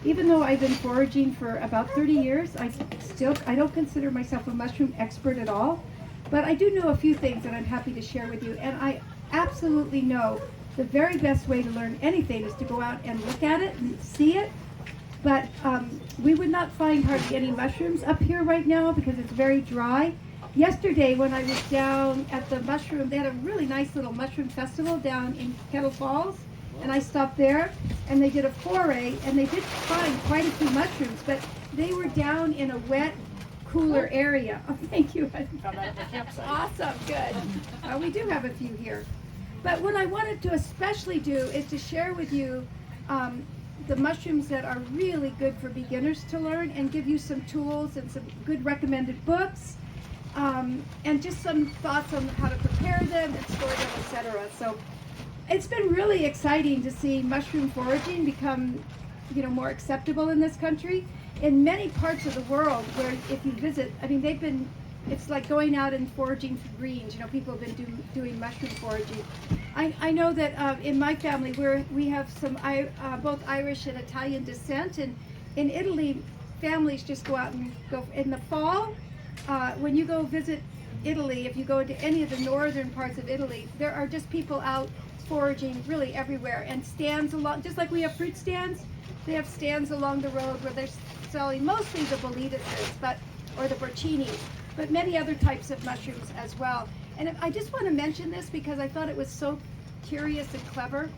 Even though I've been foraging for about 30 years, I don't consider myself a mushroom expert at all, but I do know a few things that I'm happy to share with you. And I absolutely know the very best way to learn anything is to go out and look at it and see it. But we would not find hardly any mushrooms up here right now because it's very dry. Yesterday when I was down at the mushroom, they had a really nice little mushroom festival down in Kettle Falls, and I stopped there and they did a foray and they did find quite a few mushrooms, but they were down in a wet, cooler area. Oh, thank you. Awesome, good. We do have a few here. But what I wanted to especially do is to share with you the mushrooms that are really good for beginners to learn and give you some tools and some good recommended books. And just some thoughts on how to prepare them and store them, etc. So it's been really exciting to see mushroom foraging become, more acceptable in this country. In many parts of the world where if you visit, it's like going out and foraging for greens. People have been doing mushroom foraging. I know that in my family we have some both Irish and Italian descent, and in Italy families just go out and go in the fall. When you go visit Italy, if you go into any of the northern parts of Italy, there are just people out foraging really everywhere, and stands along, just like we have fruit stands, they have stands along the road where they're selling mostly the boletices, or the porcinis, but many other types of mushrooms as well. And I just want to mention this because I thought it was so curious and clever.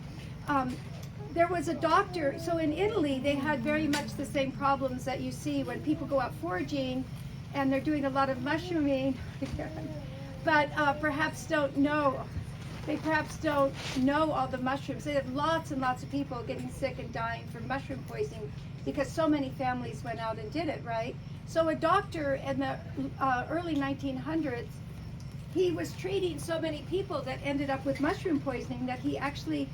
There was a doctor, so in Italy they had very much the same problems that you see when people go out foraging and they're doing a lot of mushrooming, but perhaps don't know all the mushrooms. They have lots and lots of people getting sick and dying from mushroom poisoning because so many families went out and did it, right? So a doctor in the early 1900s, he was treating so many people that ended up with mushroom poisoning that he actually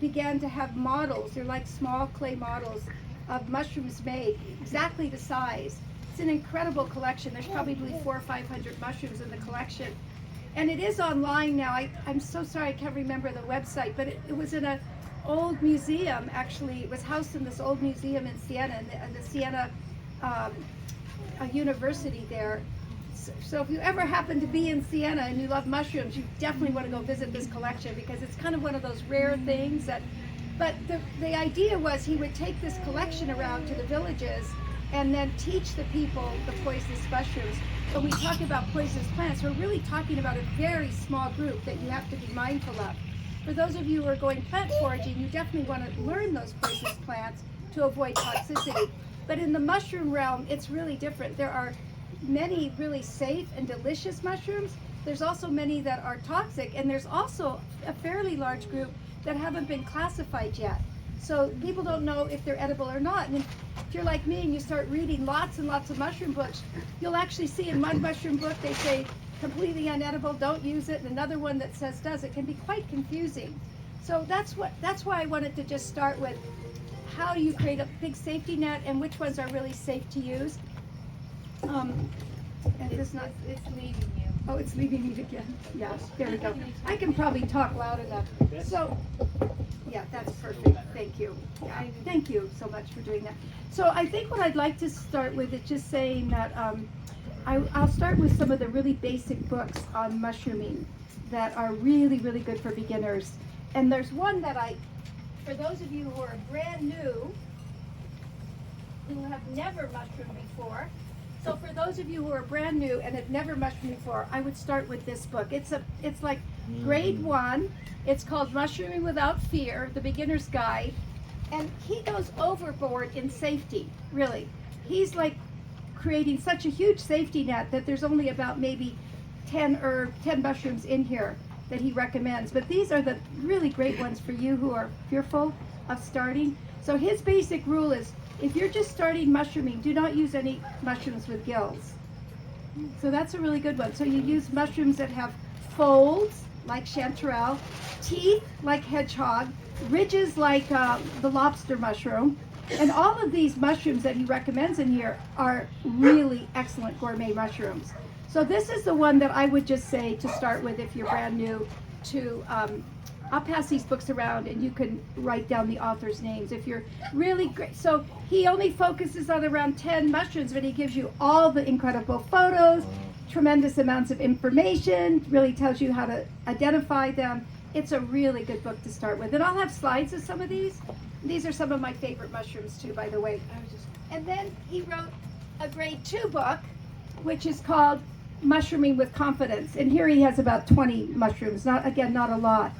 began to have models. They're like small clay models of mushrooms made exactly the size. It's an incredible collection. There's probably 400 or 500 mushrooms in the collection. And it is online now. I'm so sorry I can't remember the website, but it was in an old museum, actually. It was housed in this old museum in Siena, in the Siena University there. So if you ever happen to be in Siena and you love mushrooms, you definitely want to go visit this collection because it's kind of one of those rare things that, but the idea was he would take this collection around to the villages and then teach the people the poisonous mushrooms. When we talk about poisonous plants, we're really talking about a very small group that you have to be mindful of. For those of you who are going plant foraging, you definitely want to learn those poisonous plants to avoid toxicity. But in the mushroom realm, it's really different. There are many really safe and delicious mushrooms. There's also many that are toxic, and there's also a fairly large group that haven't been classified yet. So people don't know if they're edible or not. And if you're like me and you start reading lots and lots of mushroom books, you'll actually see in one mushroom book they say completely unedible, don't use it, and another one that says does. It can be quite confusing. So that's why I wanted to just start with how do you create a big safety net and which ones are really safe to use. And it's leaving you. Oh, it's leaving me again. Yeah, there we go. I can probably talk loud enough. So, yeah, that's perfect. Thank you. Yeah, thank you so much for doing that. So I think what I'd like to start with is just saying that I'll start with some of the really basic books on mushrooming that are really, really good for beginners. And there's one that for those of you who are brand new, who have never mushroomed before, so for those of you who are brand new and have never mushroomed before, I would start with this book. It's like grade 1. It's called Mushrooming Without Fear, The Beginner's Guide. And he goes overboard in safety, really. He's like creating such a huge safety net that there's only about maybe 10 mushrooms in here that he recommends. But these are the really great ones for you who are fearful of starting. So his basic rule is, if you're just starting mushrooming, do not use any mushrooms with gills. So that's a really good one. So you use mushrooms that have folds, like chanterelle, teeth, like hedgehog, ridges, like the lobster mushroom. And all of these mushrooms that he recommends in here are really excellent gourmet mushrooms. So this is the one that I would just say to start with if you're brand new to I'll pass these books around and you can write down the author's names if you're really great. So he only focuses on around 10 mushrooms, but he gives you all the incredible photos, tremendous amounts of information, really tells you how to identify them. It's a really good book to start with. And I'll have slides of some of these. These are some of my favorite mushrooms too, by the way. And then he wrote a grade 2 book, which is called Mushrooming with Confidence. And here he has about 20 mushrooms, not a lot.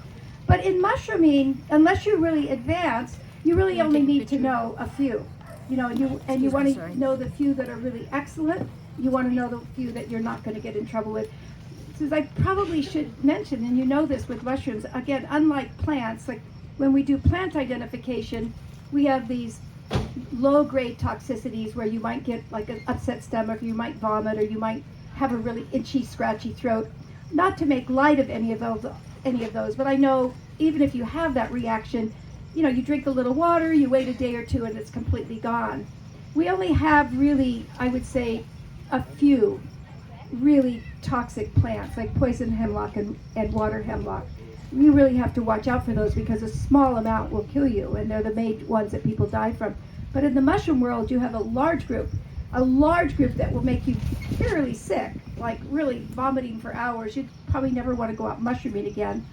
But in mushrooming, unless you're really advanced, you really only need to know a few. You know, and you want to know the few that are really excellent. You want to know the few that you're not going to get in trouble with. Since I probably should mention, and you know this with mushrooms, again, unlike plants, like when we do plant identification, we have these low-grade toxicities where you might get like an upset stomach, or you might vomit, or you might have a really itchy, scratchy throat. Not to make light of any of those, but I know even if you have that reaction, you know, you drink a little water, you wait a day or two, and it's completely gone. We only have really, I would say, a few really toxic plants like poison hemlock and water hemlock. You really have to watch out for those because a small amount will kill you, and they're the main ones that people die from. But in the mushroom world, you have a large group that will make you fairly sick, like really vomiting for hours. You'd probably never want to go out mushrooming again.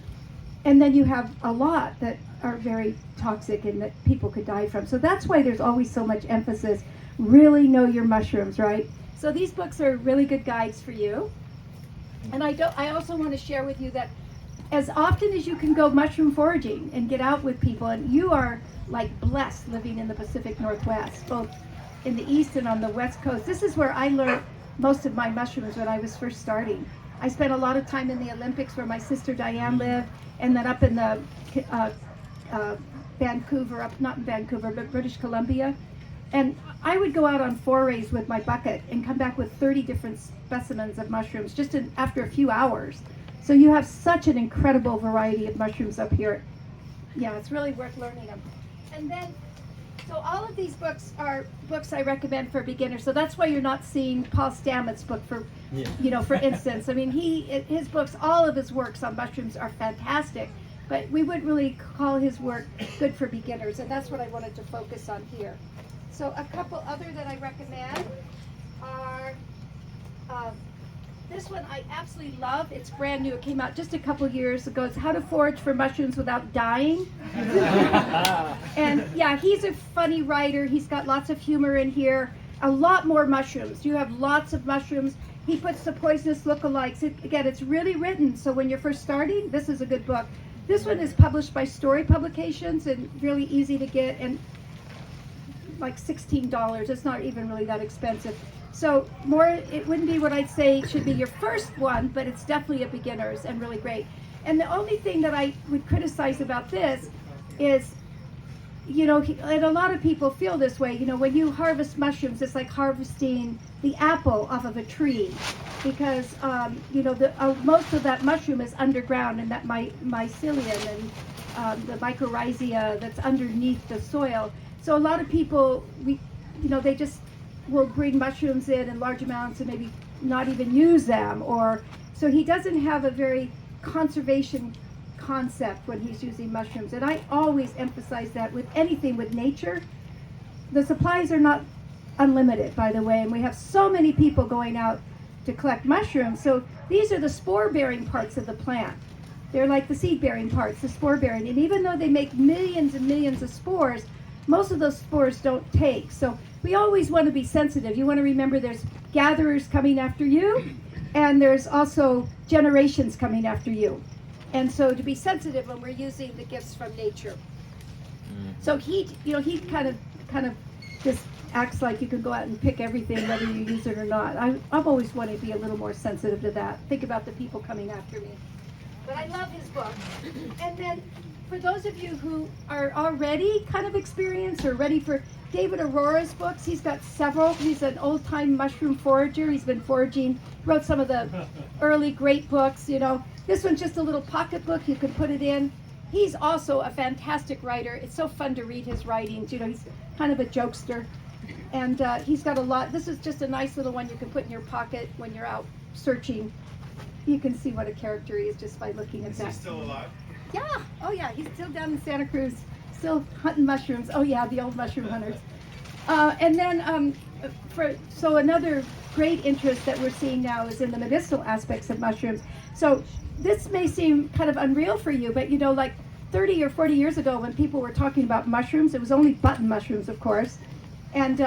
And then you have a lot that are very toxic and that people could die from. So that's why there's always so much emphasis. Really know your mushrooms, right? So these books are really good guides for you. And I also want to share with you that as often as you can go mushroom foraging and get out with people, and you are like blessed living in the Pacific Northwest, both in the East and on the West Coast. This is where I learned most of my mushrooms when I was first starting. I spent a lot of time in the Olympics where my sister Diane lived, and then up in the Vancouver, not in Vancouver, but British Columbia. And I would go out on forays with my bucket and come back with 30 different specimens of mushrooms just after a few hours. So you have such an incredible variety of mushrooms up here. Yeah, it's really worth learning them. And then, so all of these books are books I recommend for beginners. So that's why you're not seeing Paul Stamets' book for, you know, for instance. I mean, his books, all of his works on mushrooms are fantastic, but we would really call his work good for beginners, and that's what I wanted to focus on here. So a couple other that I recommend are, this one I absolutely love. It's brand new. It came out just a couple years ago. It's How to Forage for Mushrooms Without Dying. And yeah, he's a funny writer. He's got lots of humor in here. A lot more mushrooms. You have lots of mushrooms. He puts the poisonous lookalikes. Again, it's really written, so when you're first starting, this is a good book. This one is published by Story Publications and really easy to get, and like $16. It's not even really that expensive. So it wouldn't be what I'd say should be your first one, but it's definitely a beginner's and really great. And the only thing that I would criticize about this is, you know, and a lot of people feel this way, you know, when you harvest mushrooms, it's like harvesting the apple off of a tree, because, you know, most of that mushroom is underground, and that mycelium and the mycorrhiza that's underneath the soil. So a lot of people, they just will bring mushrooms in large amounts and maybe not even use them, so he doesn't have a very conservation concept when he's using mushrooms. And I always emphasize that with anything with nature. The supplies are not unlimited, by the way, and we have so many people going out to collect mushrooms. So these are the spore-bearing parts of the plant. They're like the seed-bearing parts, the spore-bearing. And even though they make millions and millions of spores, most of those spores don't take. So we always want to be sensitive. You want to remember there's gatherers coming after you, and there's also generations coming after you. And so to be sensitive when we're using the gifts from nature. So he kind of just acts like you can go out and pick everything, whether you use it or not. I've always wanted to be a little more sensitive to that. Think about the people coming after me. But I love his book. And then for those of you who are already kind of experienced or ready for David Aurora's books, he's got several. He's an old-time mushroom forager. He's been foraging. He wrote some of the early great books, you know. This one's just a little pocket book. You can put it in. He's also a fantastic writer. It's so fun to read his writings. You know, he's kind of a jokester. And he's got a lot. This is just a nice little one you can put in your pocket when you're out searching. You can see what a character he is just by looking at that. Is he still alive? Yeah. Oh yeah, he's still down in Santa Cruz, still hunting mushrooms. Oh yeah, the old mushroom hunters. And then so another great interest that we're seeing now is in the medicinal aspects of mushrooms. So this may seem kind of unreal for you, but like 30 or 40 years ago when people were talking about mushrooms, it was only button mushrooms, of course, and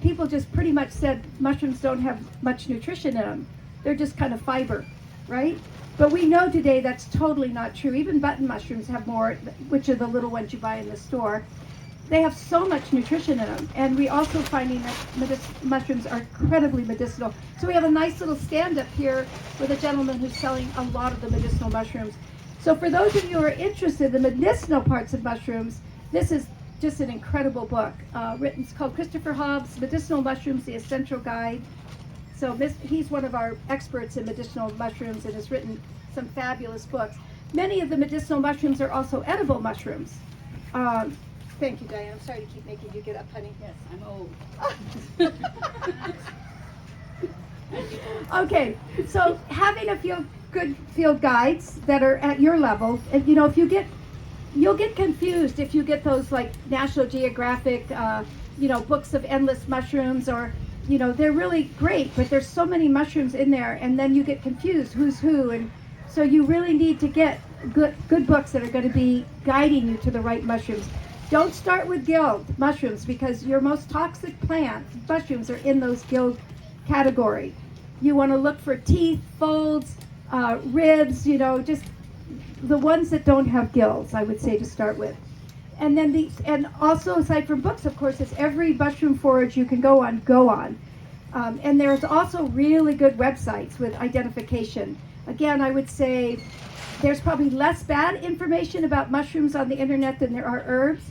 people just pretty much said mushrooms don't have much nutrition in them. They're just kind of fiber, right? But we know today that's totally not true. Even button mushrooms have more, which are the little ones you buy in the store. They have so much nutrition in them. And we also finding that mushrooms are incredibly medicinal. So we have a nice little stand up here with a gentleman who's selling a lot of the medicinal mushrooms. So for those of you who are interested in the medicinal parts of mushrooms, this is just an incredible book. Written, it's called Christopher Hobbs' Medicinal Mushrooms, The Essential Guide. So he's one of our experts in medicinal mushrooms and has written some fabulous books. Many of the medicinal mushrooms are also edible mushrooms. Thank you, Diane. I'm sorry to keep making you get up, honey. Yes, I'm old. Okay, so having a few good field guides that are at your level, and if you'll get confused if you get those like National Geographic, books of endless mushrooms, or they're really great, but there's so many mushrooms in there, and then you get confused who's who, and so you really need to get good books that are going to be guiding you to the right mushrooms. Don't start with guild mushrooms because your most toxic plant mushrooms are in those guild category. You want to look for teeth, folds, ribs, just the ones that don't have gills, I would say, to start with. And then and also aside from books, of course, it's every mushroom forage you can go on. And there's also really good websites with identification. Again, I would say there's probably less bad information about mushrooms on the internet than there are herbs,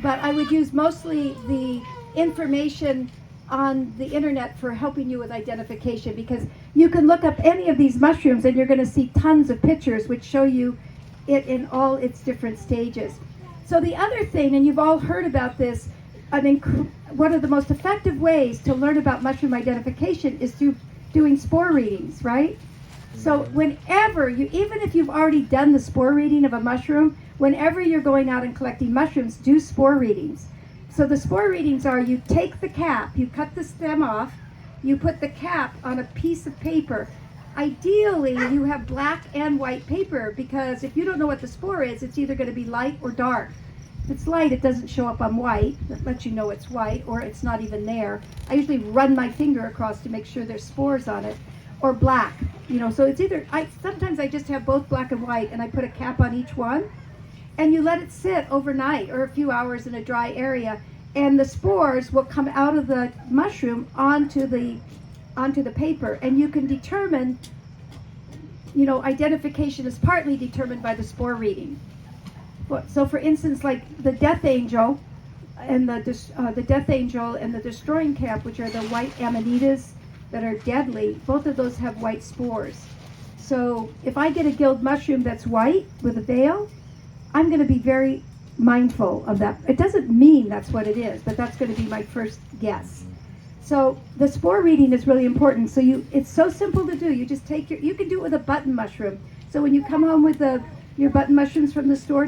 but I would use mostly the information on the internet for helping you with identification, because you can look up any of these mushrooms and you're going to see tons of pictures which show you it in all its different stages. So the other thing, and you've all heard about this, one of the most effective ways to learn about mushroom identification is through doing spore readings, right? So whenever even if you've already done the spore reading of a mushroom, whenever you're going out and collecting mushrooms, do spore readings. So the spore readings are, you take the cap, you cut the stem off, you put the cap on a piece of paper. Ideally, you have black and white paper, because if you don't know what the spore is, it's either going to be light or dark. If it's light, it doesn't show up on white. That lets you know it's white, or it's not even there. I usually run my finger across to make sure there's spores on it. Or black, so it's either, sometimes I just have both black and white, and I put a cap on each one, and you let it sit overnight or a few hours in a dry area, and the spores will come out of the mushroom onto the paper, and you can determine, identification is partly determined by the spore reading. So for instance, like the death angel and the death angel and the destroying cap, which are the white amanitas that are deadly, both of those have white spores. So if I get a guild mushroom that's white with a veil, I'm going to be very mindful of that. It doesn't mean that's what it is, but that's going to be my first guess. So the spore reading is really important. So it's so simple to do. You just you can do it with a button mushroom. So when you come home with your button mushrooms from the store,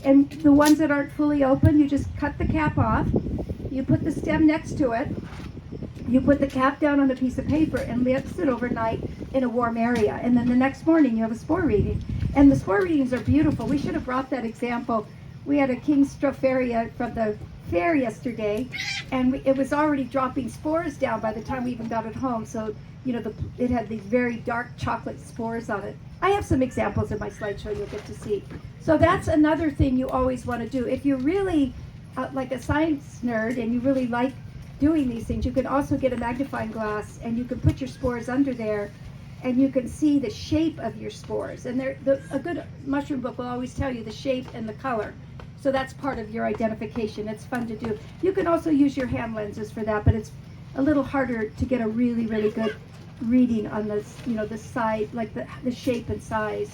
and the ones that aren't fully open, you just cut the cap off, you put the stem next to it, you put the cap down on a piece of paper and let it sit overnight in a warm area. And then the next morning you have a spore reading. And the spore readings are beautiful. We should have brought that example. We had a King Stropharia from the fair yesterday, and it was already dropping spores down by the time we even got it home. So, it had these very dark chocolate spores on it. I have some examples in my slideshow you'll get to see. So that's another thing you always want to do. If you're really like a science nerd and you really like doing these things, you can also get a magnifying glass and you can put your spores under there and you can see the shape of your spores. And a good mushroom book will always tell you the shape and the color. So that's part of your identification. It's fun to do. You can also use your hand lenses for that, but it's a little harder to get a really, really good reading on this, the side, like the shape and size.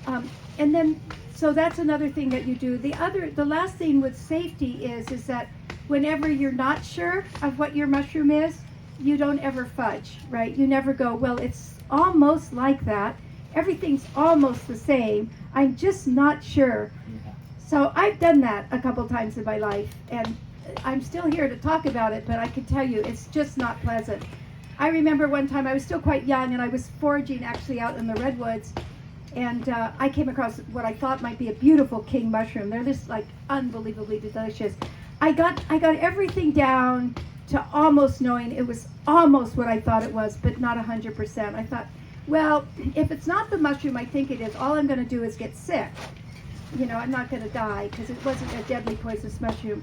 And then, so that's another thing that you do. The last thing with safety is that whenever you're not sure of what your mushroom is, you don't ever fudge, right? You never go, well, it's almost like that, everything's almost the same. I'm just not sure. So I've done that a couple times in my life, and I'm still here to talk about it, but I can tell you it's just not pleasant. I remember one time I was still quite young, and I was foraging actually out in the redwoods, and I came across what I thought might be a beautiful king mushroom. They're just like unbelievably delicious. I got everything down to almost knowing it was almost what I thought it was, but not 100%. I thought, well, if it's not the mushroom I think it is, all I'm going to do is get sick. You know, I'm not going to die because it wasn't a deadly poisonous mushroom.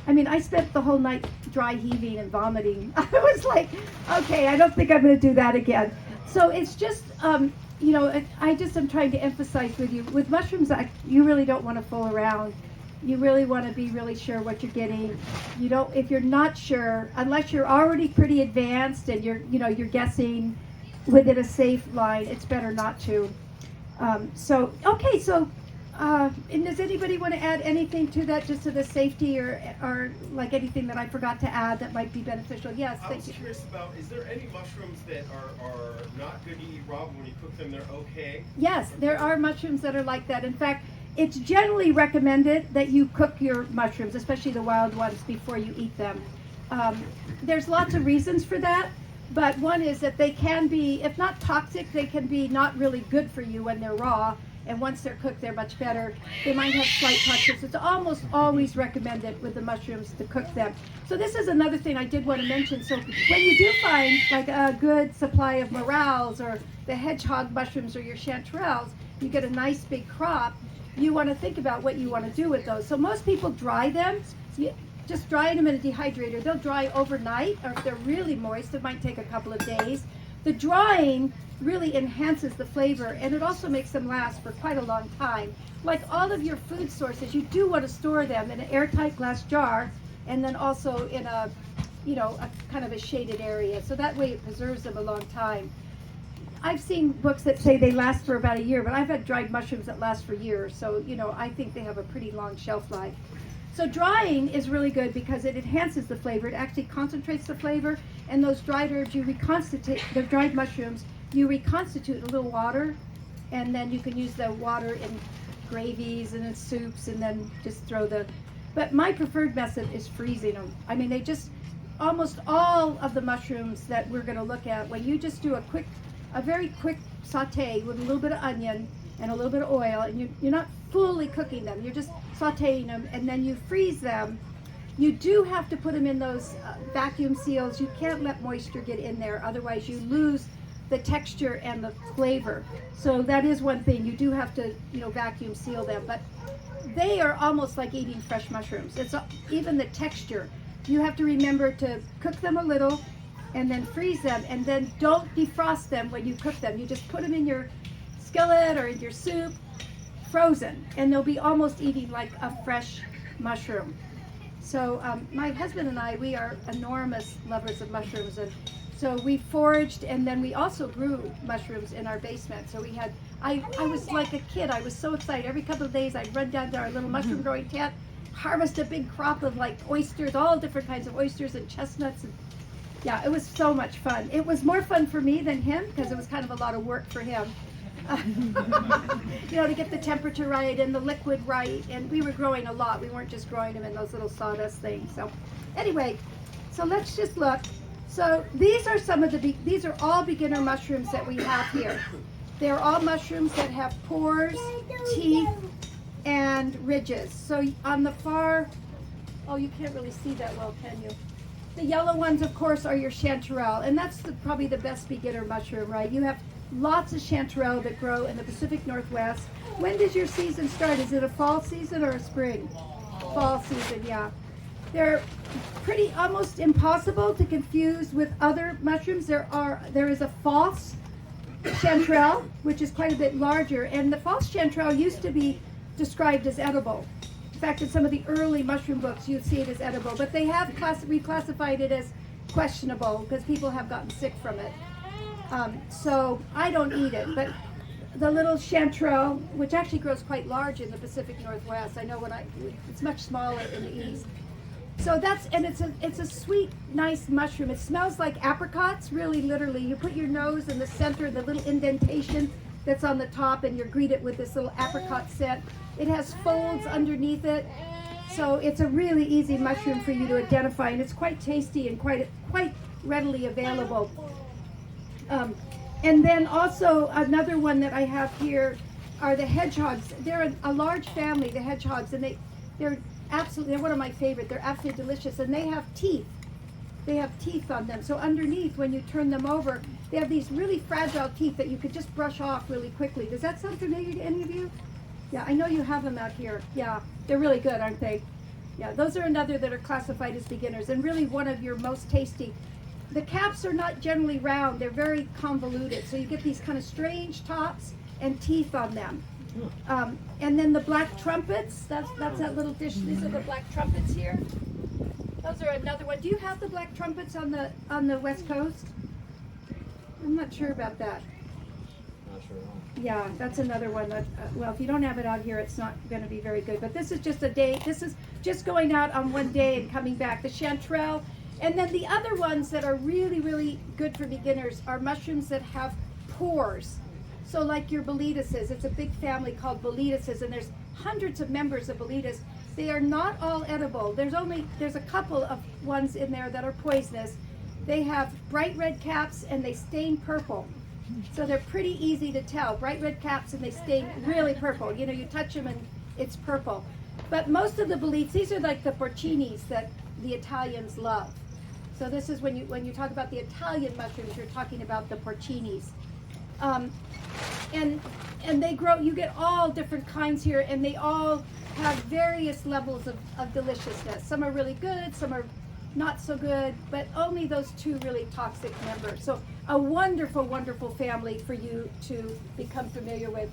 I mean, I spent the whole night dry heaving and vomiting. I was like, okay, I don't think I'm going to do that again. So it's just, you know, I just am trying to emphasize with you, with mushrooms, you really don't want to fool around. You really want to be really sure what you're getting. You don't, if you're not sure, unless you're already pretty advanced and you're guessing within a safe line, it's better not to. And does anybody want to add anything to that, just to the safety or like anything that I forgot to add that might be beneficial? Yes, thank you. I was curious about, is there any mushrooms that are not good to eat raw, but when you cook them, they're okay? Yes, there are mushrooms that are like that. In fact, it's generally recommended that you cook your mushrooms, especially the wild ones, before you eat them. There's lots of reasons for that, but one is that they can be, if not toxic, they can be not really good for you when they're raw. And once they're cooked, they're much better. They might have slight toxins. It's almost always recommended with the mushrooms to cook them. So this is another thing I did want to mention. So when you do find like a good supply of morels or the hedgehog mushrooms or your chanterelles, you get a nice big crop, you want to think about what you want to do with those. So most people dry them. Just dry them in a dehydrator. They'll dry overnight, or if they're really moist, it might take a couple of days. The drying really enhances the flavor, and it also makes them last for quite a long time. Like all of your food sources, you do want to store them in an airtight glass jar, and then also in a kind of a shaded area, so that way it preserves them a long time. I've seen books that say they last for about a year, but I've had dried mushrooms that last for years, so I think they have a pretty long shelf life. So drying is really good because it enhances the flavor. It actually concentrates the flavor, and those dried herbs, the dried mushrooms, you reconstitute in a little water, and then you can use the water in gravies and in soups, and then just but my preferred method is freezing them. I mean, almost all of the mushrooms that we're going to look at, when you just do a very quick saute with a little bit of onion and a little bit of oil, and you're not fully cooking them, you're just sauteing them, and then you freeze them. You do have to put them in those vacuum seals. You can't let moisture get in there, otherwise you lose the texture and the flavor. So that is one thing. You do have to, vacuum seal them, but they are almost like eating fresh mushrooms. It's even the texture. You have to remember to cook them a little and then freeze them, and then don't defrost them when you cook them. You just put them in your skillet or in your soup, frozen, and they'll be almost eating like a fresh mushroom. So my husband and I, we are enormous lovers of mushrooms, and so we foraged, and then we also grew mushrooms in our basement. So I was like a kid. I was so excited. Every couple of days I'd run down to our little mushroom growing tent, harvest a big crop of like oysters, all different kinds of oysters and chestnuts. And yeah, it was so much fun. It was more fun for me than him because it was kind of a lot of work for him. To get the temperature right and the liquid right. And we were growing a lot. We weren't just growing them in those little sawdust things. So anyway, so let's just look. So these are these are all beginner mushrooms that we have here. They're all mushrooms that have pores, teeth, and ridges. So on the far, you can't really see that well, can you? The yellow ones, of course, are your chanterelle, and that's probably the best beginner mushroom, right? You have lots of chanterelle that grow in the Pacific Northwest. When does your season start? Is it a fall season or a spring? Fall season, yeah. They're pretty almost impossible to confuse with other mushrooms. There is a false chanterelle, which is quite a bit larger, and the false chanterelle used to be described as edible. In fact, in some of the early mushroom books, you'd see it as edible, but they have reclassified it as questionable because people have gotten sick from it. So I don't eat it, but the little chanterelle, which actually grows quite large in the Pacific Northwest, I know it's much smaller in the east. So it's a sweet, nice mushroom. It smells like apricots, really, literally. You put your nose in the center, the little indentation that's on the top, and you're greeted with this little apricot scent. It has folds underneath it, so it's a really easy mushroom for you to identify, and it's quite tasty and quite readily available. And then also another one that I have here are the hedgehogs. They're a large family, the hedgehogs, and they're one of my favorite. They're absolutely delicious, and they have teeth. They have teeth on them. So underneath, when you turn them over, they have these really fragile teeth that you could just brush off really quickly. Does that sound familiar to any of you? Yeah, I know you have them out here. Yeah, they're really good, aren't they? Yeah, those are another that are classified as beginners, and really one of your most tasty. The caps are not generally round, they're very convoluted, so you get these kind of strange tops and teeth on them. And then the black trumpets, that's that little dish. These are the black trumpets here. Those are another one. Do you have the black trumpets on the West Coast? I'm not sure about that. Not sure at all. Yeah, that's another one that, well, if you don't have it out here, it's not going to be very good. But this is just a day, this is just going out on one day and coming back. The chanterelle. And then the other ones that are really, really good for beginners are mushrooms that have pores. So like your Boletuses, it's a big family called Boletuses, and there's hundreds of members of Boletus. They are not all edible. There's a couple of ones in there that are poisonous. They have bright red caps and they stain purple. So they're pretty easy to tell. Bright red caps and they stain really purple. You know, you touch them and it's purple. But most of the Boletus, these are like the porcinis that the Italians love. So this is when you talk about the Italian mushrooms, you're talking about the porcinis. And they grow, you get all different kinds here, and they all have various levels of deliciousness. Some are really good, some are not so good, but only those two really toxic members. So a wonderful, wonderful family for you to become familiar with.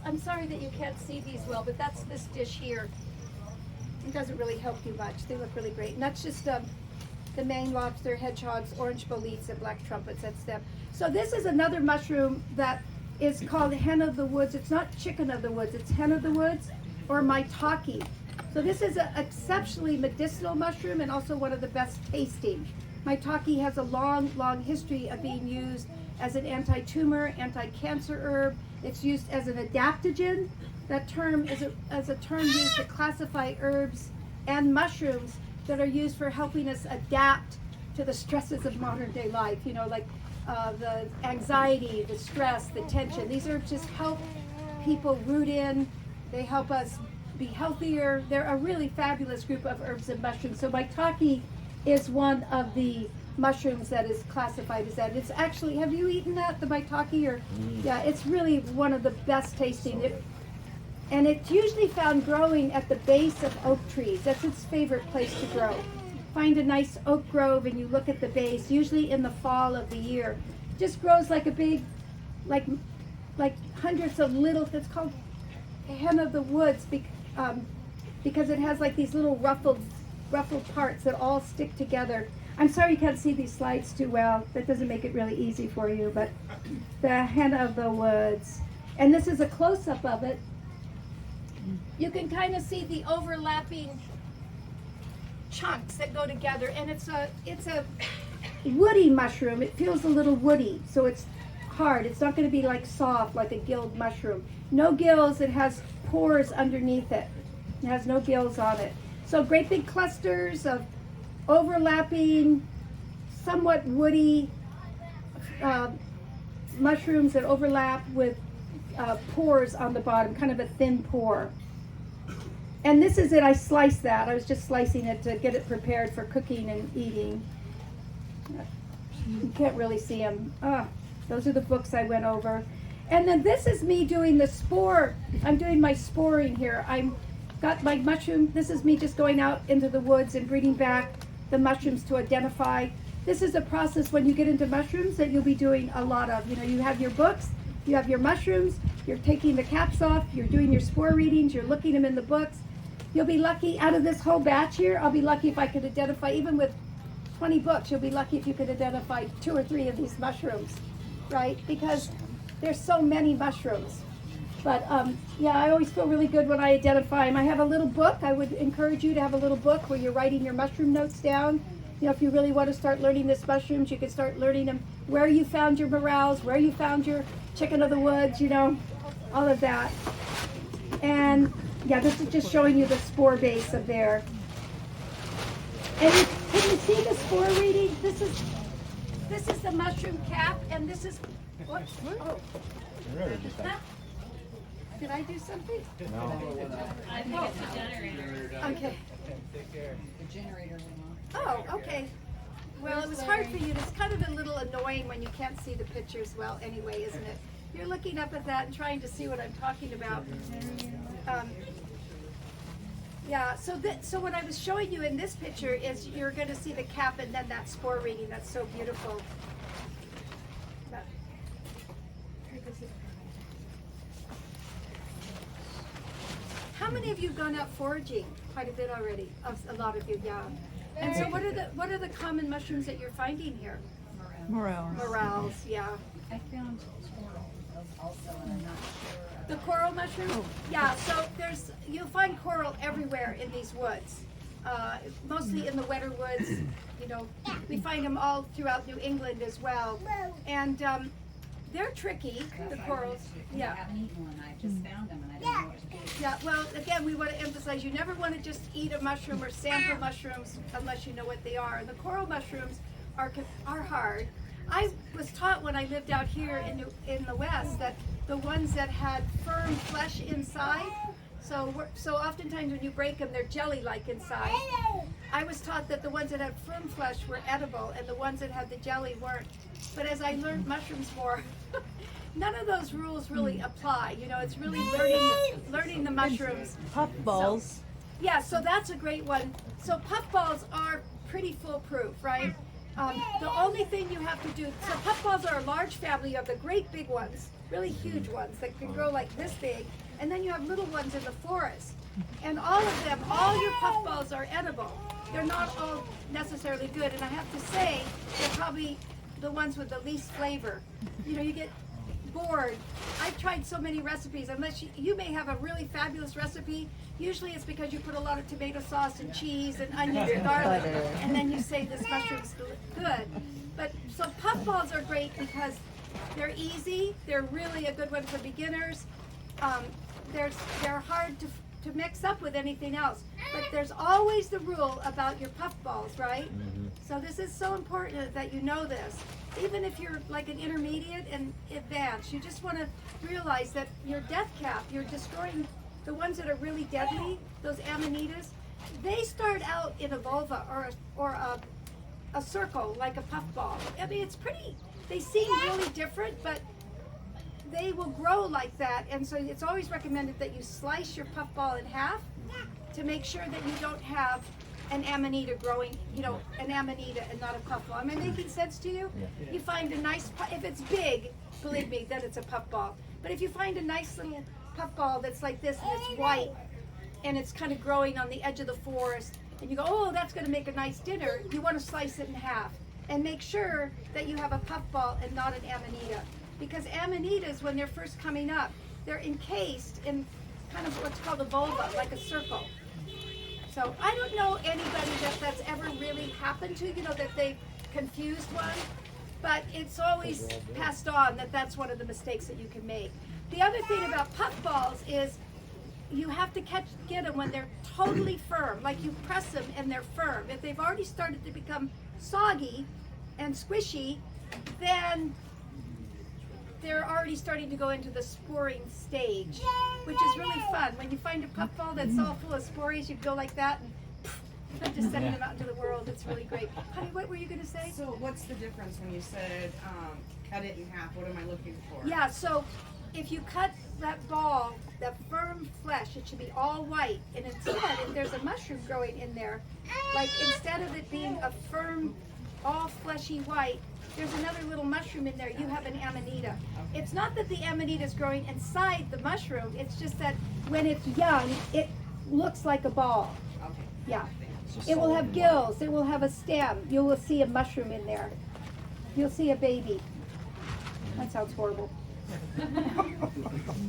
I'm sorry that you can't see these well, but that's this dish here. It doesn't really help you much. They look really great. And that's just the Maine lobster, hedgehogs, orange boletes, and black trumpets. That's them. So this is another mushroom that is called hen of the woods. It's not chicken of the woods. It's hen of the woods, or maitake. So this is an exceptionally medicinal mushroom and also one of the best tasting. Maitake has a long, long history of being used as an anti-tumor, anti-cancer herb. It's used as an adaptogen. That term is a term used to classify herbs and mushrooms that are used for helping us adapt to the stresses of modern day life. You know, like the anxiety, the stress, the tension. These herbs just help people root in. They help us be healthier. They're a really fabulous group of herbs and mushrooms. So maitake is one of the mushrooms that is classified as that. It's actually, have you eaten that, the maitake? Or yeah, it's really one of the best tasting. And it's usually found growing at the base of oak trees. That's its favorite place to grow. Find a nice oak grove and you look at the base, usually in the fall of the year. It just grows like a big, like hundreds of little, it's called hen of the woods because it has like these little ruffled parts that all stick together. I'm sorry you can't see these slides too well. That doesn't make it really easy for you, but the hen of the woods. And this is a close-up of it. You can kind of see the overlapping chunks that go together, and it's a woody mushroom. It feels a little woody, so it's hard. It's not going to be like soft like a gilled mushroom. No gills. It has pores underneath it. It has no gills on it. So great big clusters of overlapping, somewhat woody mushrooms that overlap with pores on the bottom, kind of a thin pore. And this is it. I sliced that. I was just slicing it to get it prepared for cooking and eating. You can't really see them. Those are the books I went over. And then this is me doing the spore. I'm doing my sporing here. I've got my mushroom. This is me just going out into the woods and bringing back the mushrooms to identify. This is a process when you get into mushrooms that you'll be doing a lot of. You know, you have your books, you have your mushrooms, you're taking the caps off, you're doing your spore readings, you're looking them in the books. You'll be lucky, out of this whole batch here, I'll be lucky if I could identify, even with 20 books, you'll be lucky if you could identify 2 or 3 of these mushrooms, right? Because there's so many mushrooms. But yeah, I always feel really good when I identify them. I have a little book. I would encourage you to have a little book where you're writing your mushroom notes down. You know, if you really want to start learning this mushrooms, you can start learning them where you found your morels, where you found your chicken of the woods, you know, all of that. And yeah, this is just showing you the spore base of there. And can you see the spore reading? This is the mushroom cap, and this is what? Oh. Huh? Did I do something? No. I think it's the generator. Okay. The generator went Oh, okay. Well, it was hard for you. It's kind of a little annoying when you can't see the pictures well anyway, isn't it? You're looking up at that and trying to see what I'm talking about. Yeah, so what I was showing you in this picture is you're going to see the cap and then that spore reading. That's so beautiful. How many of you have gone out foraging? Quite a bit already. A lot of you, yeah. And so what are the common mushrooms that you're finding here? Morels. Morels, yeah. I found coral also, and I'm not sure. The coral mushroom? Yeah, so you'll find coral everywhere in these woods. Mostly in the wetter woods. You know, we find them all throughout New England as well. And they're tricky, the corals. Yeah. I haven't eaten one. I just found them and I didn't know what to do. Yeah, well, again, we want to emphasize you never want to just eat a mushroom or sample mushrooms unless you know what they are. And the coral mushrooms are hard. I was taught when I lived out here in the West that the ones that had firm flesh inside, so oftentimes when you break them, they're jelly-like inside. I was taught that the ones that had firm flesh were edible and the ones that had the jelly weren't. But as I learned mushrooms more, none of those rules really apply. You know, it's really learning the mushrooms. Puffballs. Yeah, so that's a great one. So puffballs are pretty foolproof, right? The only thing you have to do, so puffballs are a large family. You have the great big ones, really huge ones that can grow like this big, and then you have little ones in the forest. And all of them, all your puffballs are edible. They're not all necessarily good, and I have to say, they're probably the ones with the least flavor. You know, you get bored. I've tried so many recipes. Unless you may have a really fabulous recipe, usually it's because you put a lot of tomato sauce and cheese and onions and garlic, and then you say this mushroom's good. But so puffballs are great because they're easy. They're really a good one for beginners. They're hard to mix up with anything else. But there's always the rule about your puffballs, right? So this is so important that you know this. Even if you're like an intermediate and advanced, you just want to realize that your death cap, you're destroying the ones that are really deadly, those amanitas. They start out in a vulva or a circle like a puffball. I mean, it's pretty, they seem really different, but they will grow like that. And so it's always recommended that you slice your puffball in half to make sure that you don't have an amanita growing, you know, an amanita and not a puffball. Am I making sense to you? Yeah. You find a nice, if it's big, believe me, then it's a puffball. But if you find a nice little puffball that's like this and it's white and it's kind of growing on the edge of the forest and you go, oh, that's going to make a nice dinner, you want to slice it in half and make sure that you have a puffball and not an amanita. Because amanitas, when they're first coming up, they're encased in kind of what's called a vulva, like a circle. So I don't know anybody that's ever really happened to, you know, that they've confused one, but it's always passed on that that's one of the mistakes that you can make. The other thing about puffballs is you have to get them when they're totally firm, like you press them and they're firm. If they've already started to become soggy and squishy, then they're already starting to go into the sporing stage, which is really fun. When you find a puffball that's all full of spores, you go like that and just sending them out into the world. It's really great. Honey, what were you going to say? So what's the difference when you said cut it in half? What am I looking for? Yeah, so if you cut that ball, that firm flesh, it should be all white. And instead, if there's a mushroom growing in there, like instead of it being a firm, all fleshy white, there's another little mushroom in there. You have an amanita. It's not that the amanita is growing inside the mushroom. It's just that when it's young, it looks like a ball. Okay. Yeah. It will have gills. It will have a stem. You will see a mushroom in there. You'll see a baby. That sounds horrible.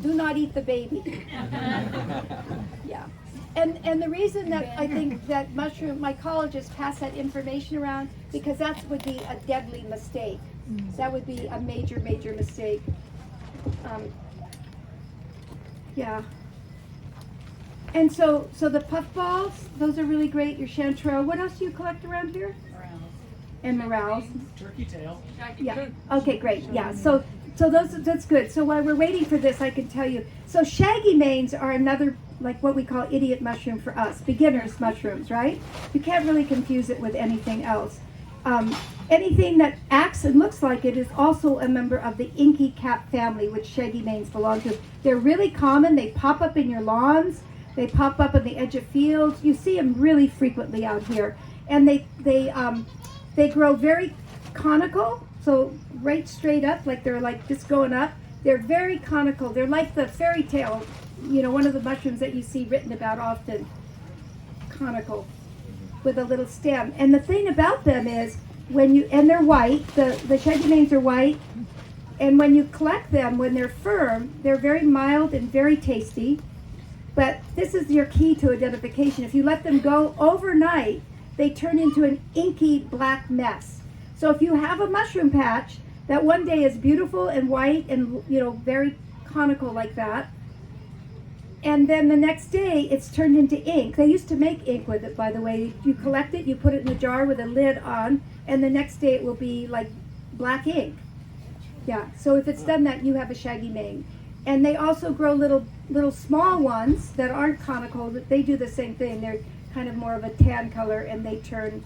Do not eat the baby. Yeah. And the reason that I think that mushroom mycologists pass that information around, because that would be a deadly mistake. That would be a major, major mistake. Yeah. And so the puffballs, those are really great. Your chanterelle. What else do you collect around here? And morels. Turkey tail. Yeah. Okay, great. Yeah. So that's good. So while we're waiting for this, I can tell you. So shaggy manes are another, like what we call idiot mushroom for us, beginners mushrooms, right? You can't really confuse it with anything else. Anything that acts and looks like it is also a member of the inky cap family, which shaggy manes belong to. They're really common. They pop up in your lawns. They pop up on the edge of fields. You see them really frequently out here, and they grow very conical, so right straight up, like they're like just going up. They're very conical. They're like the fairy tale, one of the mushrooms that you see written about often. Conical, with a little stem. And the thing about them is, and they're white, the shaggy manes are white, and when you collect them, when they're firm, they're very mild and very tasty. But this is your key to identification. If you let them go overnight, they turn into an inky black mess. So if you have a mushroom patch that one day is beautiful and white and very conical like that, and then the next day it's turned into ink. They used to make ink with it, by the way. You collect it, you put it in a jar with a lid on, and the next day it will be like black ink. Yeah, so if it's done that, you have a shaggy mane. And they also grow little small ones that aren't conical, but they do the same thing. They're kind of more of a tan color, and they turn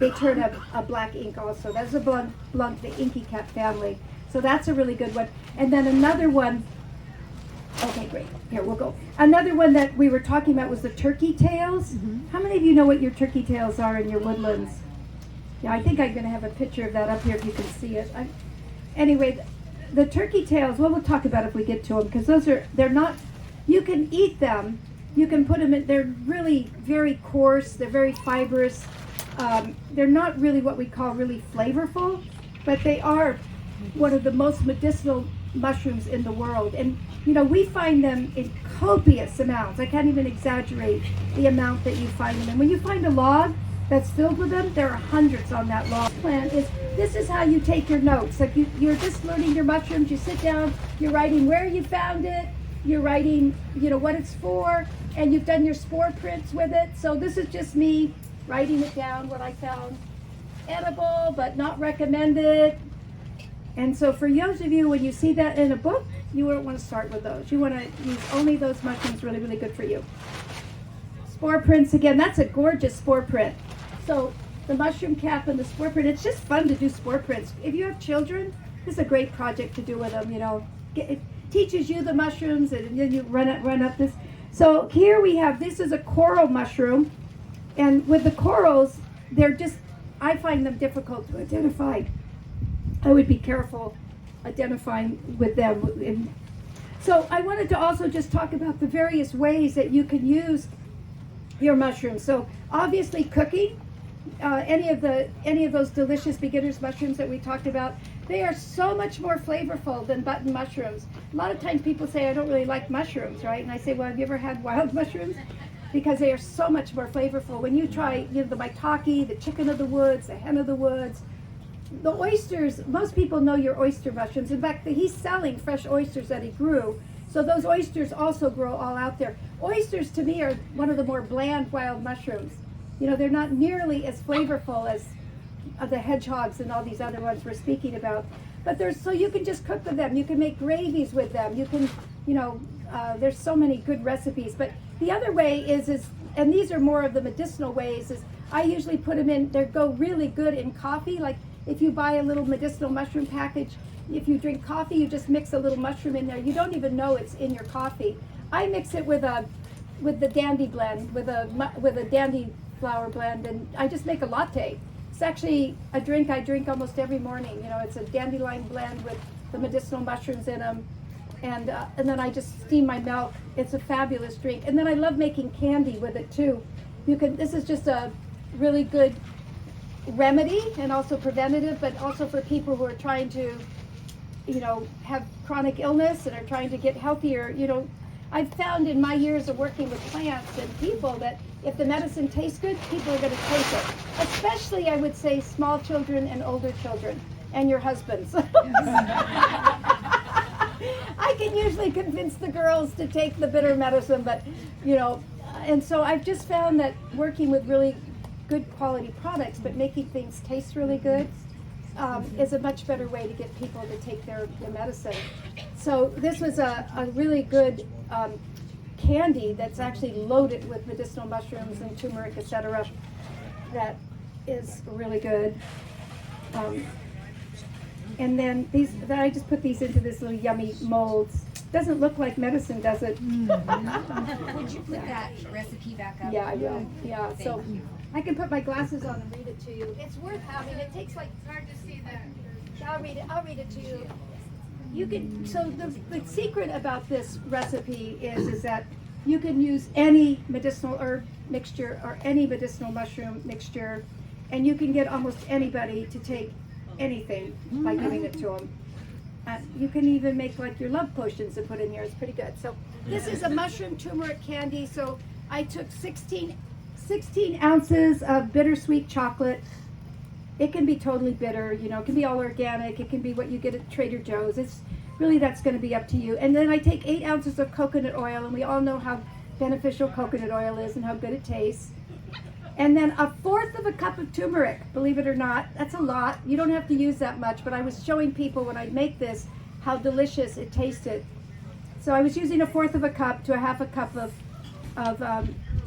a black ink also. That's belong to the inky cap family. So that's a really good one. And then another one, okay, great. Here, we'll go. Another one that we were talking about was the turkey tails. How many of you know what your turkey tails are in your woodlands? Yeah, I think I'm going to have a picture of that up here if you can see it. Anyway, the turkey tails, well, we'll talk about it if we get to them, because they're not, you can eat them, you can put them in, they're really very coarse, they're very fibrous, they're not really what we call really flavorful, but they are one of the most medicinal mushrooms in the world. And we find them in copious amounts. I can't even exaggerate the amount that you find them. And when you find a log that's filled with them, there are hundreds on that log. This is how you take your notes. Like you're just learning your mushrooms, you sit down, you're writing where you found it, you're writing, what it's for, and you've done your spore prints with it. So this is just me writing it down, what I found. Edible, but not recommended. And so for those of you, when you see that in a book, you won't want to start with those. You want to use only those mushrooms, really, really good for you. Spore prints, again, that's a gorgeous spore print. So the mushroom cap and the spore print, it's just fun to do spore prints. If you have children, this is a great project to do with them, It teaches you the mushrooms, and then you run up this. So here we have, this is a coral mushroom, and with the corals, I find them difficult to identify. I would be careful identifying with them. So I wanted to also just talk about the various ways that you can use your mushrooms. So obviously cooking, any of those delicious beginners mushrooms that we talked about, they are so much more flavorful than button mushrooms. A lot of times people say, I don't really like mushrooms, right? And I say, well, have you ever had wild mushrooms? Because they are so much more flavorful. When you try the maitake, the chicken of the woods, the hen of the woods, the oysters, most people know your oyster mushrooms. In fact, he's selling fresh oysters that he grew. So those oysters also grow all out there. Oysters, to me, are one of the more bland wild mushrooms. They're not nearly as flavorful as the hedgehogs and all these other ones we're speaking about. But so you can just cook with them. You can make gravies with them. You can, there's so many good recipes. But the other way is, and these are more of the medicinal ways, is I usually put them in, they go really good in coffee. Like if you buy a little medicinal mushroom package, if you drink coffee, you just mix a little mushroom in there. You don't even know it's in your coffee. I mix it with the dandy blend, with a dandy flower blend, and I just make a latte. It's actually a drink I drink almost every morning. It's a dandelion blend with the medicinal mushrooms in them, and then I just steam my milk. It's a fabulous drink. And then I love making candy with it too. This is just a really good remedy and also preventative, but also for people who are trying to, have chronic illness and are trying to get healthier. I've found in my years of working with plants and people that if the medicine tastes good, people are going to take it. Especially, I would say, small children and older children, and your husbands. I can usually convince the girls to take the bitter medicine, but, you know, and so I've just found that working with really good quality products, but making things taste really good, is a much better way to get people to take their medicine. So this was a really good candy that's actually loaded with medicinal mushrooms and turmeric, etc. That is really good. And then I just put these into this little yummy molds. Doesn't look like medicine, does it? Would you put that recipe back up? Yeah, I will. Yeah, so Thank you. I can put my glasses on and read it to you. It's worth having. It takes like, it's hard to see that. I'll read it to you. You can, so the secret about this recipe is that you can use any medicinal herb mixture or any medicinal mushroom mixture, and you can get almost anybody to take anything by giving it to them. You can even make like your love potions and put in here. It's pretty good. So this is a mushroom turmeric candy. So I took 16 ounces of bittersweet chocolate. It can be totally bitter, you know, it can be all organic. It can be what you get at Trader Joe's. It's really, that's going to be up to you. And then I take 8 ounces of coconut oil, and we all know how beneficial coconut oil is and how good it tastes. And then 1/4 of a cup of turmeric, believe it or not. That's a lot. You don't have to use that much, but I was showing people when I make this how delicious it tasted. So I was using 1/4 of a cup to 1/2 a cup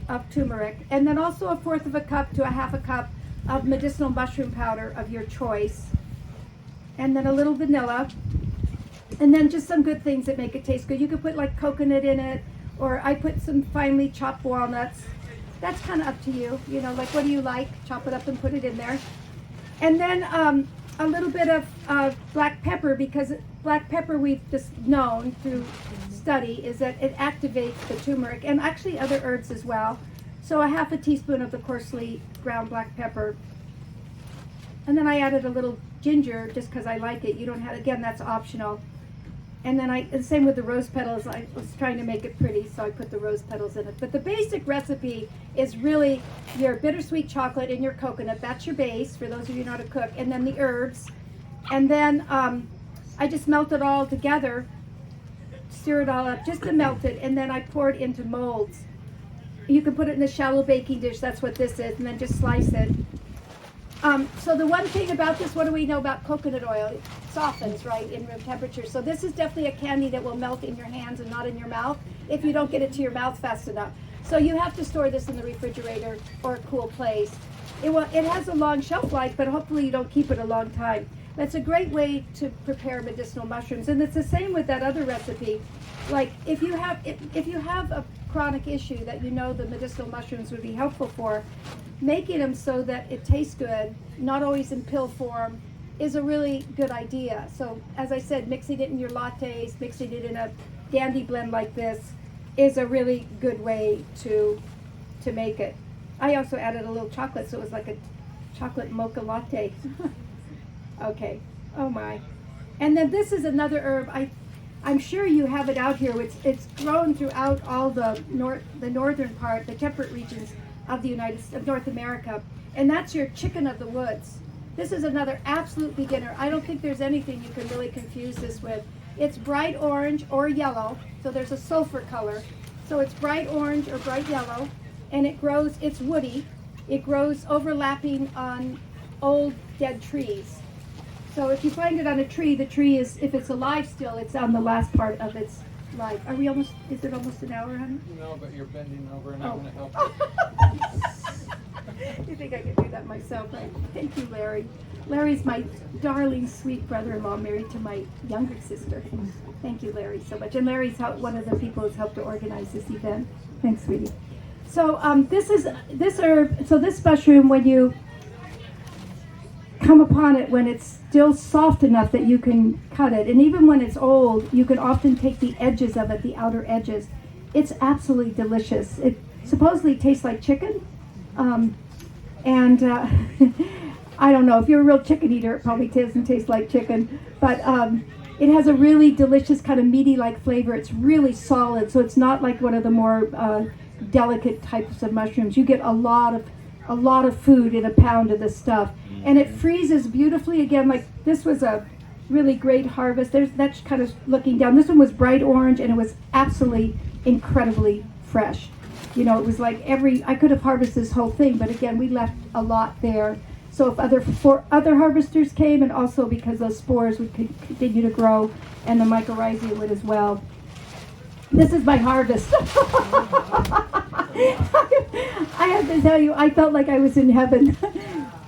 of turmeric, and then also 1/4 of a cup to 1/2 a cup of medicinal mushroom powder of your choice, and then a little vanilla, and then just some good things that make it taste good. You could put like coconut in it, or I put some finely chopped walnuts. That's kind of up to you, you know, like what do you like? Chop it up and put it in there. And then a little bit of black pepper, because black pepper, we've just known through study, is that it activates the turmeric, and actually other herbs as well. So 1/2 teaspoon of the coarsely ground black pepper. And then I added a little ginger just because I like it. You don't have, again, that's optional. And then the same with the rose petals. I was trying to make it pretty, so I put the rose petals in it. But the basic recipe is really your bittersweet chocolate and your coconut. That's your base, for those of you who know how to cook. And then the herbs. And then I just melt it all together, stir it all up just to melt it, and then I pour it into molds. You can put it in a shallow baking dish, that's what this is, and then just slice it. So the one thing about this, what do we know about coconut oil? It softens, right, in room temperature. So this is definitely a candy that will melt in your hands and not in your mouth if you don't get it to your mouth fast enough. So you have to store this in the refrigerator or a cool place. It has a long shelf life, but hopefully you don't keep it a long time. That's a great way to prepare medicinal mushrooms. And it's the same with that other recipe. Like if you have a chronic issue that you know the medicinal mushrooms would be helpful for, making them so that it tastes good, not always in pill form, is a really good idea. So as I said, mixing it in your lattes, mixing it in a dandy blend like this is a really good way to make it. I also added a little chocolate, so it was like a chocolate mocha latte. Okay, oh my. And then this is another herb. I'm sure you have it out here. It's grown throughout all the northern part, the temperate regions of North America, and that's your chicken of the woods. This is another absolute beginner. I don't think there's anything you can really confuse this with. It's bright orange or yellow, so there's a sulfur color. So it's bright orange or bright yellow, and it's woody. It grows overlapping on old dead trees. So if you find it on a tree, the tree is, if it's alive still, it's on the last part of its life. Is it almost an hour, honey? No, but you're bending over and I'm going to help you. You think I could do that myself, right? Thank you, Larry. Larry's my darling, sweet brother-in-law, married to my younger sister. Thank you, Larry, so much. And Larry's one of the people who's helped to organize this event. Thanks, sweetie. So this mushroom, when you come upon it, when it's still soft enough that you can cut it, and even when it's old, you can often take the edges of it, the outer edges. It's absolutely delicious. It supposedly tastes like chicken, and I don't know, if you're a real chicken eater, it probably doesn't taste like chicken, but it has a really delicious kind of meaty-like flavor. It's really solid, so it's not like one of the more delicate types of mushrooms. You get a lot of food in a pound of this stuff, and it freezes beautifully. Again, like this was a really great harvest. That's kind of looking down. This one was bright orange, and it was absolutely incredibly fresh. You know, it was like I could have harvested this whole thing, but again, we left a lot there. So if other harvesters came, and also because those spores would continue to grow, and the mycorrhizae would as well. This is my harvest. I have to tell you, I felt like I was in heaven.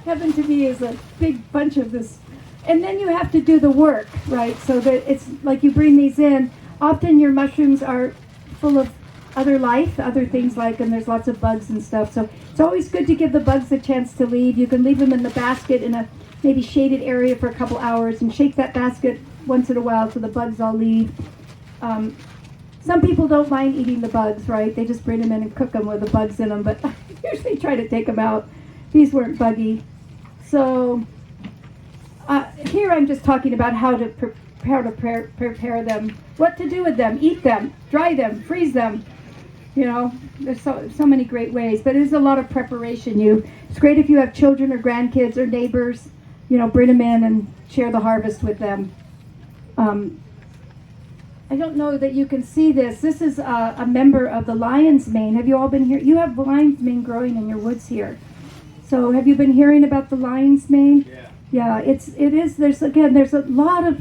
Heaven to me is a big bunch of this. And then you have to do the work, right? So that it's like you bring these in. Often your mushrooms are full of other life, other things like, and there's lots of bugs and stuff. So it's always good to give the bugs a chance to leave. You can leave them in the basket in a maybe shaded area for a couple hours and shake that basket once in a while so the bugs all leave. Some people don't mind eating the bugs, right? They just bring them in and cook them with the bugs in them, but I usually try to take them out. These weren't buggy. So here I'm just talking about how to prepare them, what to do with them, eat them, dry them, freeze them. You know, there's so many great ways, but it is a lot of preparation. It's great if you have children or grandkids or neighbors, you know, bring them in and share the harvest with them. I don't know that you can see this. This is a member of the lion's mane. Have you all been here? You have lion's mane growing in your woods here. So have you been hearing about the lion's mane? Yeah. Yeah, it is. There's a lot of.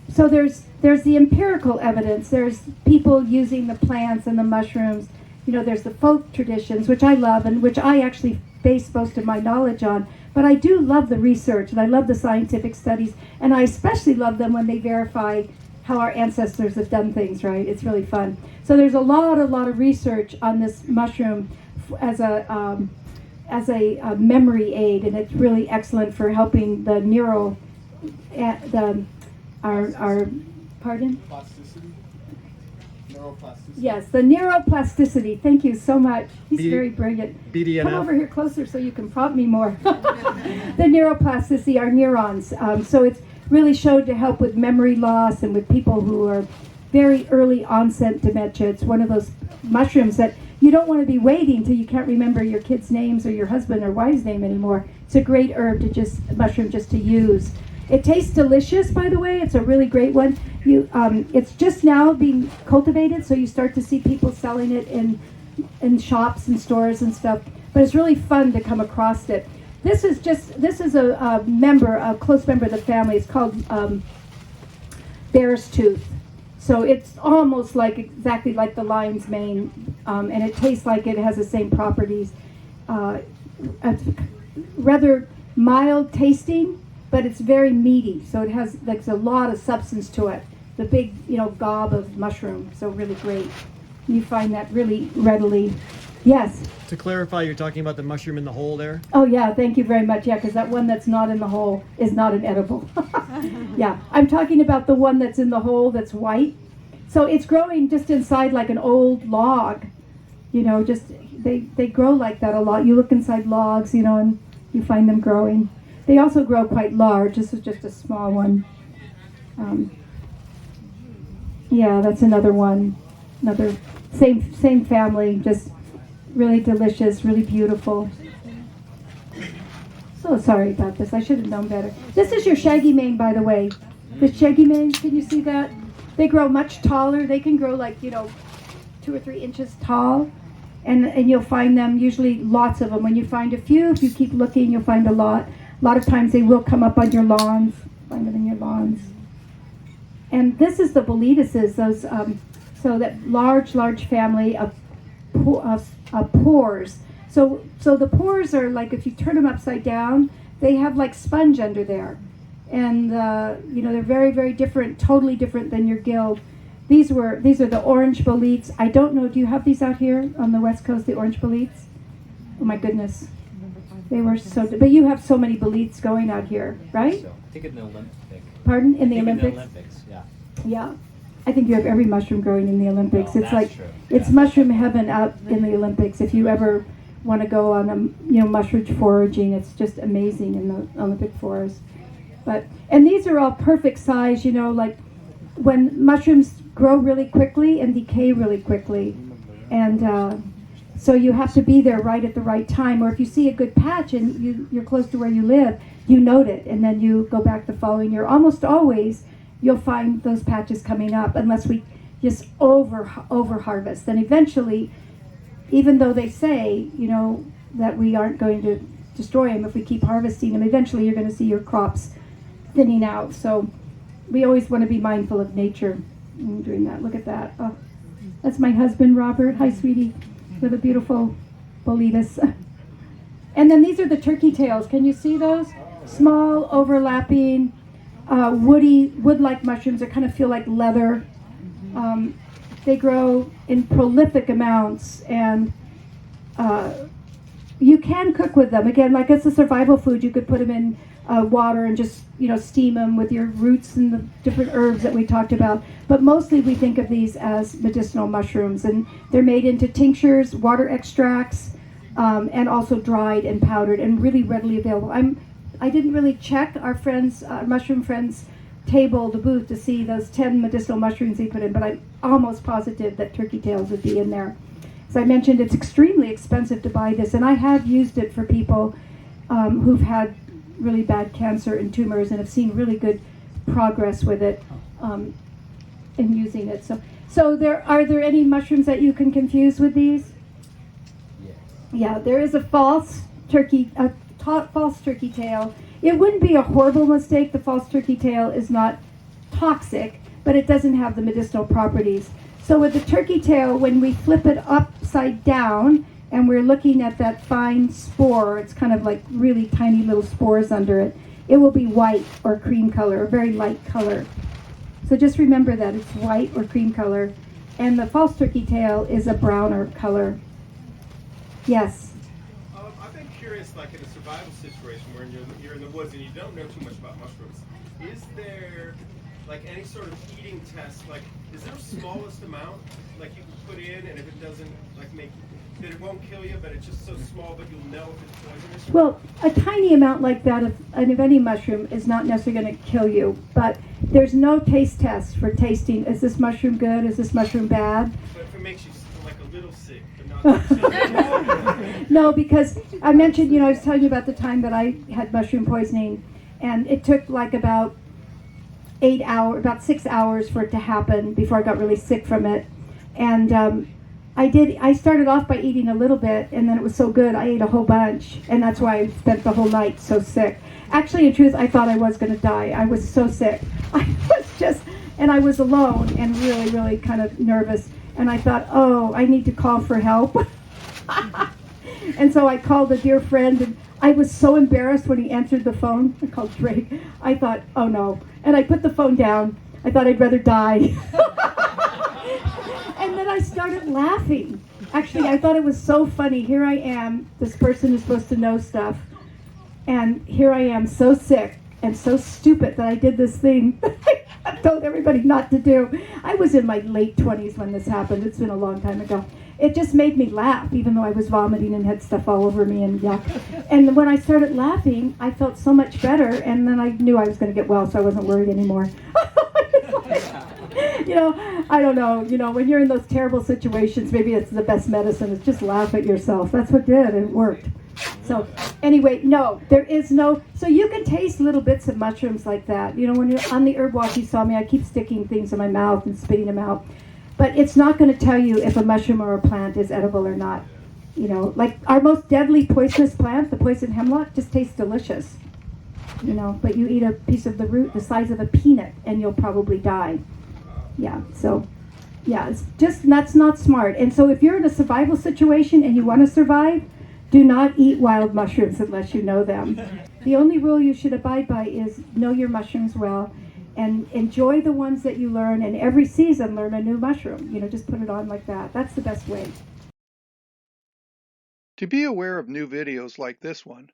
So there's the empirical evidence. There's people using the plants and the mushrooms. You know, there's the folk traditions, which I love and which I actually base most of my knowledge on. But I do love the research and I love the scientific studies, and I especially love them when they verify how our ancestors have done things, right? It's really fun. So there's a lot of research on this mushroom as a memory aid, and it's really excellent for helping the Plasticity? Neuroplasticity? Yes, the neuroplasticity. Thank you so much. He's very brilliant. BDNF? Come over here closer so you can prompt me more. The neuroplasticity are neurons. So it's really showed to help with memory loss and with people who are very early onset dementia. It's one of those mushrooms that you don't want to be waiting till you can't remember your kids' names or your husband or wife's name anymore. It's a great herb mushroom just to use. It tastes delicious, by the way. It's a really great one. It's just now being cultivated, so you start to see people selling it in shops and stores and stuff. But it's really fun to come across it. This is a close member of the family. It's called bear's tooth. So it's almost exactly like the lion's mane, and it tastes like it has the same properties. It's rather mild tasting, but it's very meaty. So it has a lot of substance to it. The big, gob of mushroom. So really great. You find that really readily. Yes. To clarify, you're talking about the mushroom in the hole there? Oh yeah, thank you very much. Yeah, because that one that's not in the hole is not an edible. Yeah, I'm talking about the one that's in the hole that's white. So it's growing just inside like an old log. They grow like that a lot. You look inside logs, and you find them growing. They also grow quite large. This is just a small one. Yeah, that's another one. Another same family, just really delicious, really beautiful. So sorry about this. I should have known better. This is your shaggy mane, by the way. The shaggy mane, can you see that? They grow much taller. They can grow 2 or 3 inches tall. And you'll find them, usually lots of them. When you find a few, if you keep looking, you'll find a lot. A lot of times they will come up on your lawns. Find them in your lawns. And this is the boletases, those so that large family of pores. So the pores are like, if you turn them upside down, they have like sponge under there, and they're very, very different, totally different than your guild. These are the orange boletes. I don't know. Do you have these out here on the West Coast? The orange boletes? Oh my goodness, they were so. But you have so many boletes going out here, right? So, I think in the Olympics. Pardon? In the Olympics? In the Olympics, yeah. Yeah. I think you have every mushroom growing in the Olympics. No, It's like true. it's mushroom heaven out in the Olympics. If you ever want to go on a mushroom foraging, it's just amazing in the Olympic forest. And these are all perfect size. when mushrooms grow really quickly and decay really quickly, and so you have to be there right at the right time. Or if you see a good patch and you're close to where you live, you note it, and then you go back the following year. Almost always, you'll find those patches coming up, unless we just over harvest. Then eventually, even though they say, you know, that we aren't going to destroy them if we keep harvesting them, eventually you're going to see your crops thinning out. So we always want to be mindful of nature in doing that. Look at that. Oh, that's my husband, Robert. Hi, sweetie, with a beautiful boletus. And then these are the turkey tails. Can you see those? Small, overlapping, wood-like mushrooms that kind of feel like leather. They grow in prolific amounts, and you can cook with them. Again, like it's a survival food. You could put them in water and just, you know, steam them with your roots and the different herbs that we talked about. But mostly we think of these as medicinal mushrooms, and they're made into tinctures, water extracts, and also dried and powdered and really readily available. I didn't really check our friends, mushroom friends' table, the booth, to see those 10 medicinal mushrooms they put in, but I'm almost positive that turkey tails would be in there. As I mentioned, it's extremely expensive to buy this, and I have used it for people who've had really bad cancer and tumors and have seen really good progress with it in using it. So are there any mushrooms that you can confuse with these? Yeah, there is a false turkey tail. It wouldn't be a horrible mistake. The false turkey tail is not toxic, but it doesn't have the medicinal properties. So with the turkey tail, when we flip it upside down and we're looking at that fine spore, it's kind of like really tiny little spores under it, it will be white or cream color, a very light color. So just remember that it's white or cream color, and the false turkey tail is a browner color. Yes. I've been curious, like in a survival situation where you're in the woods and you don't know too much about mushrooms, is there like any sort of eating test? Like, is there a smallest amount like you can put in, and if it doesn't like make that it won't kill you, but it's just so small, but you'll know if it's poisonous? Well, a tiny amount like that of any mushroom is not necessarily going to kill you, but there's no taste test for tasting. Is this mushroom good? Is this mushroom bad? But if it makes you like a little sick, but not sick. No, because I mentioned, you know, I was telling you about the time that I had mushroom poisoning, and it took like about 6 hours for it to happen before I got really sick from it. And I started off by eating a little bit, and then it was so good I ate a whole bunch, and that's why I spent the whole night so sick. Actually, in truth, I thought I was going to die. I was so sick. And I was alone and really, really kind of nervous. And I thought, oh, I need to call for help. And so I called a dear friend, and I was so embarrassed when he answered the phone. I called Drake. I thought, oh no. And I put the phone down. I thought I'd rather die. And then I started laughing. Actually, I thought it was so funny. Here I am, this person who's supposed to know stuff, and here I am so sick and so stupid that I did this thing that I told everybody not to do. I was in my late 20s when this happened. It's been a long time ago. It just made me laugh, even though I was vomiting and had stuff all over me and yuck. And when I started laughing, I felt so much better, and then I knew I was going to get well, so I wasn't worried anymore. You know, I don't know, you know, when you're in those terrible situations, maybe it's the best medicine is just laugh at yourself. That's what did, and it worked. So anyway, no, there is no, so you can taste little bits of mushrooms like that. You know, when you're on the herb walk, you saw me, I keep sticking things in my mouth and spitting them out. But it's not going to tell you if a mushroom or a plant is edible or not. You know, like our most deadly poisonous plant, the poison hemlock, just tastes delicious. You know, but you eat a piece of the root the size of a peanut and you'll probably die. Yeah, so, yeah, it's just, that's not smart. And so if you're in a survival situation and you want to survive, do not eat wild mushrooms unless you know them. The only rule you should abide by is know your mushrooms well and enjoy the ones that you learn, and every season learn a new mushroom. You know, just put it on like that. That's the best way. To be aware of new videos like this one,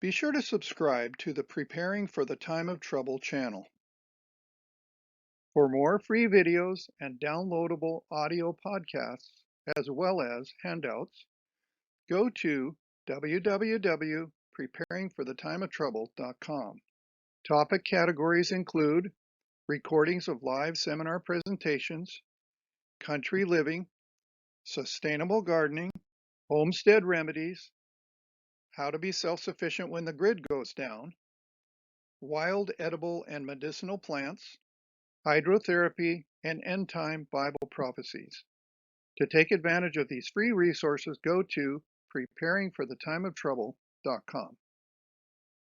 be sure to subscribe to the Preparing for the Time of Trouble channel. For more free videos and downloadable audio podcasts, as well as handouts, go to www.preparingforthetimeoftrouble.com. Topic categories include recordings of live seminar presentations, country living, sustainable gardening, homestead remedies, how to be self-sufficient when the grid goes down, wild edible and medicinal plants, hydrotherapy, and end-time Bible prophecies. To take advantage of these free resources, go to preparingforthetimeoftrouble.com.